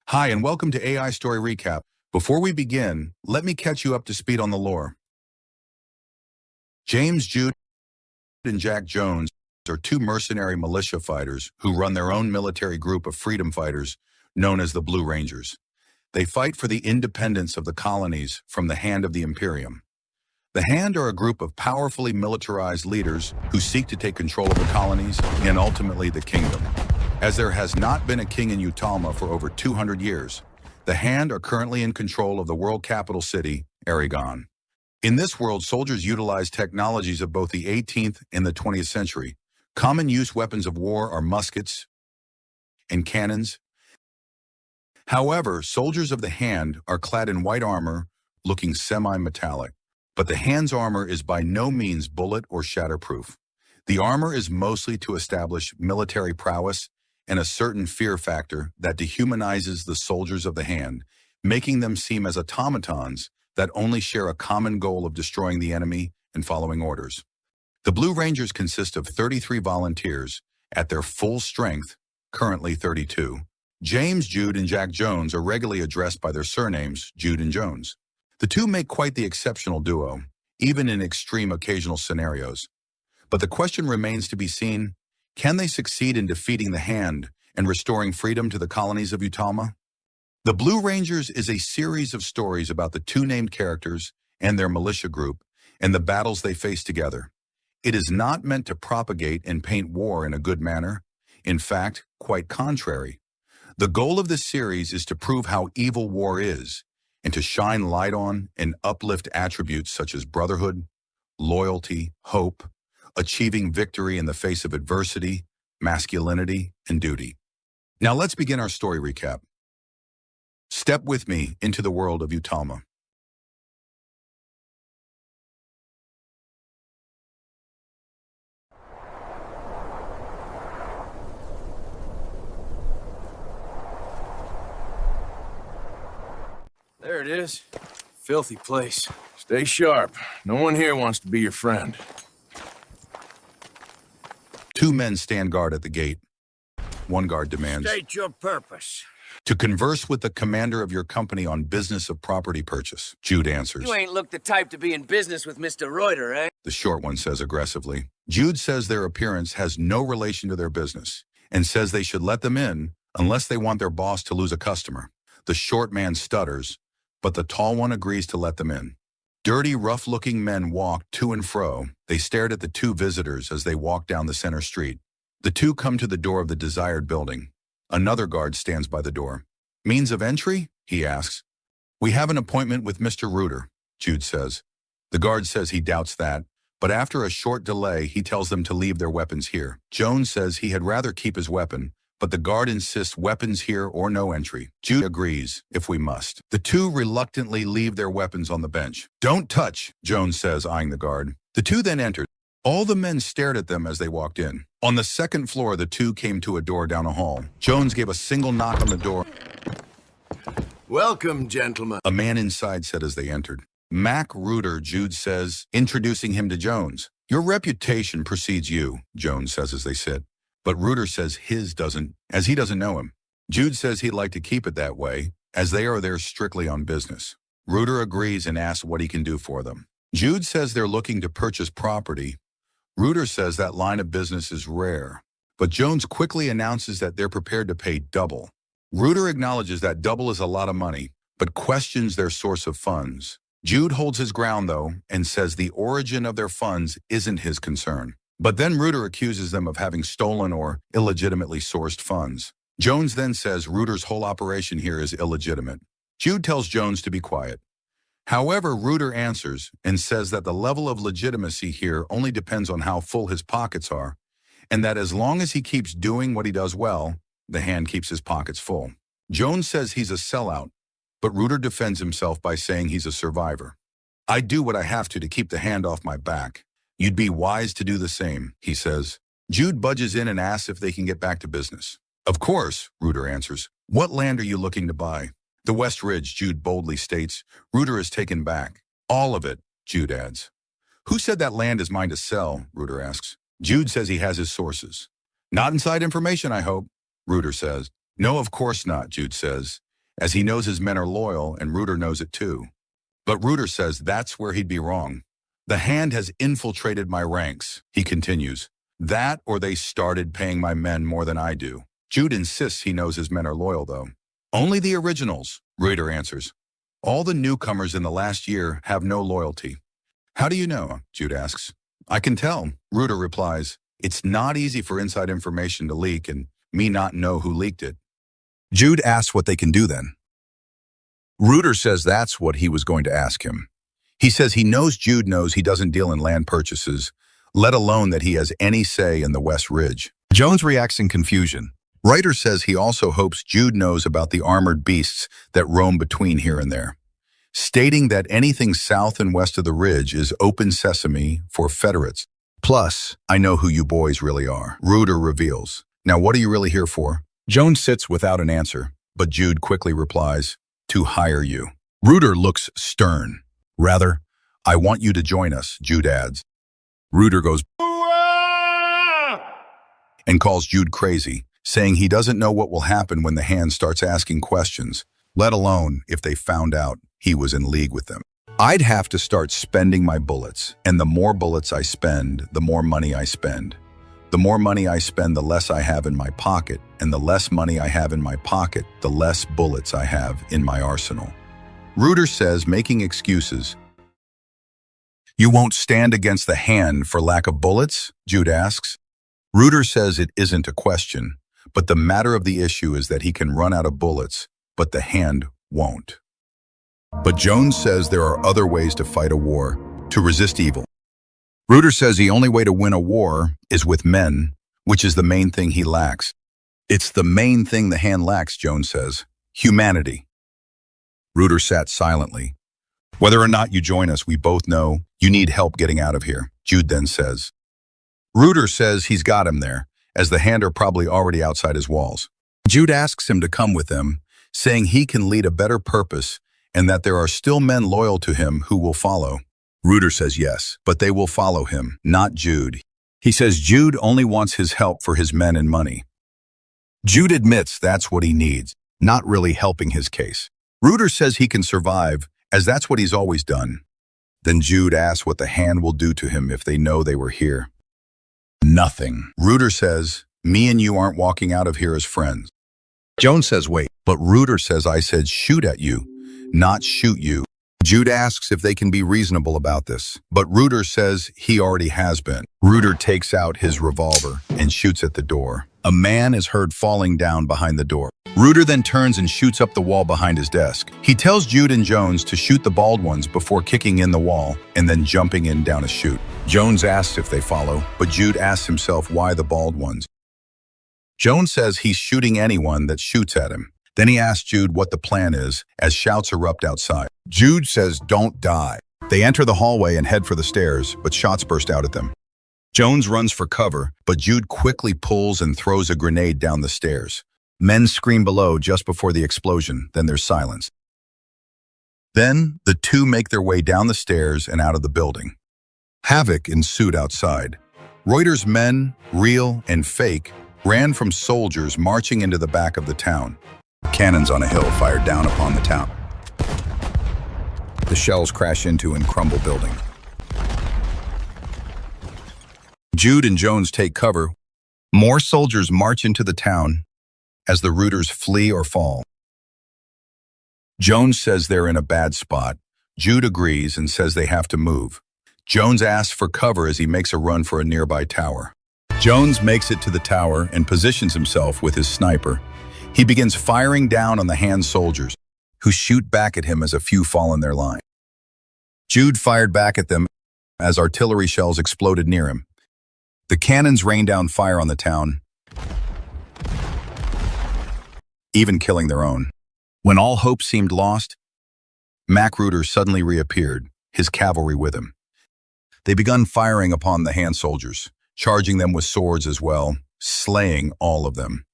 Hi, and welcome to AI Story Recap. Before we begin, let me catch you up to speed on the lore. James Duud and Jack Jones are two mercenary militia fighters who run their own military group of freedom fighters known as the Blue Rangers. They fight for the independence of the colonies from the Hand of the Imperium. The Hand are a group of powerfully militarized leaders who seek to take control of the colonies and ultimately the kingdom. As there has not been a king in Utalma for over 200 years, the Hand are currently in control of the world capital city, Aragon. In this world, soldiers utilize technologies of both the 18th and the 20th century. Common use weapons of war are muskets and cannons. However, soldiers of the Hand are clad in white armor, looking semi-metallic. But the Hand's armor is by no means bullet or shatterproof. The armor is mostly to establish military prowess and a certain fear factor that dehumanizes the soldiers of the Hand, making them seem as automatons that only share a common goal of destroying the enemy and following orders. The Blue Rangers consist of 33 volunteers at their full strength, currently 32. James Duud and Jack Jones are regularly addressed by their surnames, Duud and Jones. The two make quite the exceptional duo, even in extreme occasional scenarios. But the question remains to be seen, can they succeed in defeating the Hand and restoring freedom to the colonies of Utalma? The Blue Rangers is a series of stories about the two named characters and their militia group and the battles they face together. It is not meant to propagate and paint war in a good manner. In fact, quite contrary. The goal of this series is to prove how evil war is and to shine light on and uplift attributes such as brotherhood, loyalty, hope, achieving victory in the face of adversity, masculinity, and duty. Now let's begin our story recap. Step with me into the world of Utalma. There it is. Filthy place. Stay sharp. No one here wants to be your friend. Two men stand guard at the gate. One guard demands, State your purpose. to converse with the commander of your company on business of property purchase. Duud answers. You ain't look the type to be in business with Mr. Ruyter, eh? The short one says aggressively. Duud says their appearance has no relation to their business and says they should let them in unless they want their boss to lose a customer. The short man stutters, but the tall one agrees to let them in. Dirty, rough-looking men walked to and fro. They stared at the two visitors as they walked down the center street. The two come to the door of the desired building. Another guard stands by the door. Means of entry? He asks. We have an appointment with Mr. Ruyter, Duud says. The guard says he doubts that, but after a short delay, he tells them to leave their weapons here. Jones says he had rather keep his weapon, but the guard insists weapons here or no entry. Duud agrees, if we must. The two reluctantly leave their weapons on the bench. Don't touch, Jones says, eyeing the guard. The two then entered. All the men stared at them as they walked in. On the second floor, the two came to a door down a hall. Jones gave a single knock on the door. Welcome, gentlemen. A man inside said as they entered. Mac Ruyter, Duud says, introducing him to Jones. Your reputation precedes you, Jones says as they sit. But Ruyter says his doesn't, as he doesn't know him. Duud says he'd like to keep it that way, as they are there strictly on business. Ruyter agrees and asks what he can do for them. Duud says they're looking to purchase property. Ruyter says that line of business is rare, but Jones quickly announces that they're prepared to pay double. Ruyter acknowledges that double is a lot of money, but questions their source of funds. Duud holds his ground, though, and says the origin of their funds isn't his concern. But then Ruyter accuses them of having stolen or illegitimately sourced funds. Jones then says Ruyter's whole operation here is illegitimate. Duud tells Jones to be quiet. However, Ruyter answers and says that the level of legitimacy here only depends on how full his pockets are, and that as long as he keeps doing what he does well, the Hand keeps his pockets full. Jones says he's a sellout, but Ruyter defends himself by saying he's a survivor. I do what I have to keep the Hand off my back. You'd be wise to do the same, he says. Duud budges in and asks if they can get back to business. Of course, Ruyter answers. What land are you looking to buy? The West Ridge, Duud boldly states. Ruyter is taken back. All of it, Duud adds. Who said that land is mine to sell? Ruyter asks. Duud says he has his sources. Not inside information, I hope, Ruyter says. No, of course not, Duud says. as he knows his men are loyal and Ruyter knows it too. But Ruyter says that's where he'd be wrong. The Hand has infiltrated my ranks, he continues. That or they started paying my men more than I do. Duud insists he knows his men are loyal, though. Only the originals, Ruyter answers. All the newcomers in the last year have no loyalty. How do you know? Duud asks. I can tell, Ruyter replies. It's not easy for inside information to leak and me not know who leaked it. Duud asks what they can do then. Ruyter says that's what he was going to ask him. He says he knows Duud knows he doesn't deal in land purchases, let alone that he has any say in the West Ridge. Jones reacts in confusion. Ruyter says he also hopes Duud knows about the armored beasts that roam between here and there, stating that anything south and west of the ridge is open sesame for Federates. Plus, I know who you boys really are, Ruyter reveals. Now, what are you really here for? Jones sits without an answer, but Duud quickly replies, to hire you. Ruyter looks stern. Rather, I want you to join us, Duud adds. Ruyter goes, and calls Duud crazy, saying he doesn't know what will happen when the Hand starts asking questions, let alone if they found out he was in league with them. I'd have to start spending my bullets, and the more bullets I spend, the more money I spend. The more money I spend, the less I have in my pocket, and the less money I have in my pocket, the less bullets I have in my arsenal. Ruyter says, making excuses. You won't stand against the Hand for lack of bullets? Duud asks. Ruyter says it isn't a question, but the matter of the issue is that he can run out of bullets, but the Hand won't. But Jones says there are other ways to fight a war, to resist evil. Ruyter says the only way to win a war is with men, which is the main thing he lacks. It's the main thing the Hand lacks, Jones says. Humanity. Ruyter sat silently. Whether or not you join us, we both know you need help getting out of here, Duud then says. Ruyter says he's got him there, as the Hand are probably already outside his walls. Duud asks him to come with them, saying he can lead a better purpose and that there are still men loyal to him who will follow. Ruyter says yes, but they will follow him, not Duud. He says Duud only wants his help for his men and money. Duud admits that's what he needs, not really helping his case. Ruyter says he can survive, as that's what he's always done. Then Duud asks what the Hand will do to him if they know they were here. Nothing. Ruyter says, me and you aren't walking out of here as friends. Jones says, wait, but Ruyter says I said shoot at you, not shoot you. Duud asks if they can be reasonable about this, but Ruyter says he already has been. Ruyter takes out his revolver and shoots at the door. A man is heard falling down behind the door. Ruyter then turns and shoots up the wall behind his desk. He tells Duud and Jones to shoot the bald ones before kicking in the wall and then jumping in down a chute. Jones asks if they follow, but Duud asks himself why the bald ones. Jones says he's shooting anyone that shoots at him. Then he asks Duud what the plan is as shouts erupt outside. Duud says don't die. They enter the hallway and head for the stairs, but shots burst out at them. Jones runs for cover, but Duud quickly pulls and throws a grenade down the stairs. Men scream below just before the explosion, then there's silence. Then, the two make their way down the stairs and out of the building. Havoc ensued outside. Ruyter's men, real and fake, ran from soldiers marching into the back of the town. Cannons on a hill fired down upon the town. The shells crash into and crumble building. Duud and Jones take cover. More soldiers march into the town as the Ruyters flee or fall. Jones says they're in a bad spot. Duud agrees and says they have to move. Jones asks for cover as he makes a run for a nearby tower. Jones makes it to the tower and positions himself with his sniper. He begins firing down on the Hand soldiers, who shoot back at him as a few fall in their line. Duud fired back at them as artillery shells exploded near him. The cannons rained down fire on the town, even killing their own. When all hope seemed lost, Ruyter suddenly reappeared, his cavalry with him. They begun firing upon the Hand soldiers, charging them with swords as well, slaying all of them.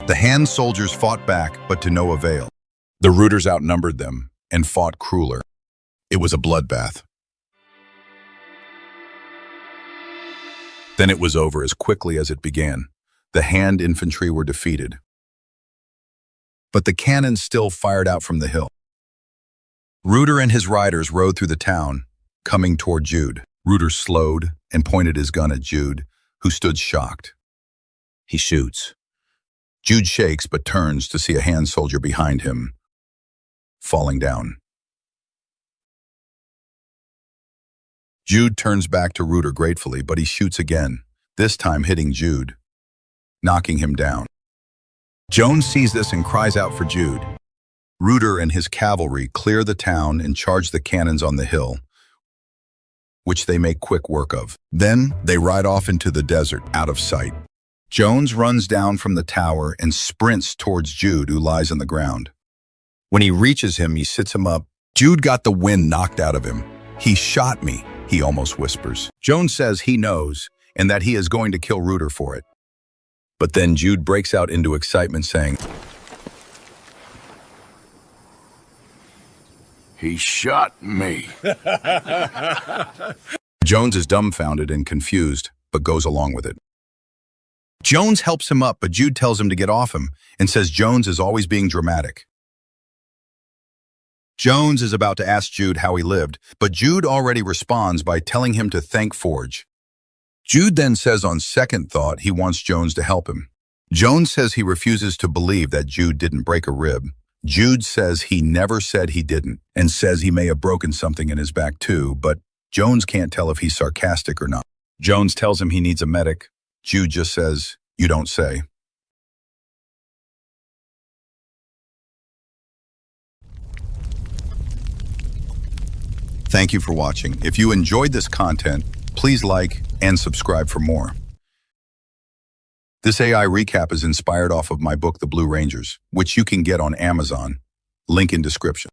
The Hand soldiers fought back, but to no avail. The Ruyters outnumbered them and fought crueler. It was a bloodbath. Then it was over as quickly as it began. The Hand infantry were defeated. but the cannons still fired out from the hill. Ruyter and his riders rode through the town, coming toward Duud. Ruyter slowed and pointed his gun at Duud, who stood shocked. He shoots. Duud shakes but turns to see a hand soldier behind him, falling down. Duud turns back to Ruyter gratefully, but he shoots again, this time hitting Duud, knocking him down. Jones sees this and cries out for Duud. Ruyter and his cavalry clear the town and charge the cannons on the hill, which they make quick work of. Then they ride off into the desert, out of sight. Jones runs down from the tower and sprints towards Duud, who lies on the ground. When he reaches him, he sits him up. Duud got the wind knocked out of him. "He shot me," he almost whispers. Jones says he knows and that he is going to kill Ruyter for it. But then Duud breaks out into excitement, saying, He shot me. Jones is dumbfounded and confused, but goes along with it. Jones helps him up, but Duud tells him to get off him and says Jones is always being dramatic. Jones is about to ask Duud how he lived, but Duud already responds by telling him to thank Forge. Duud then says on second thought he wants Jones to help him. Jones says he refuses to believe that Duud didn't break a rib. Duud says he never said he didn't, and says he may have broken something in his back too, but Jones can't tell if he's sarcastic or not. Jones tells him he needs a medic. Duud just says, "You don't say." Thank you for watching. If you enjoyed this content, please like and subscribe for more. This AI recap is inspired off of my book, The Blue Rangers, which you can get on Amazon. Link in description.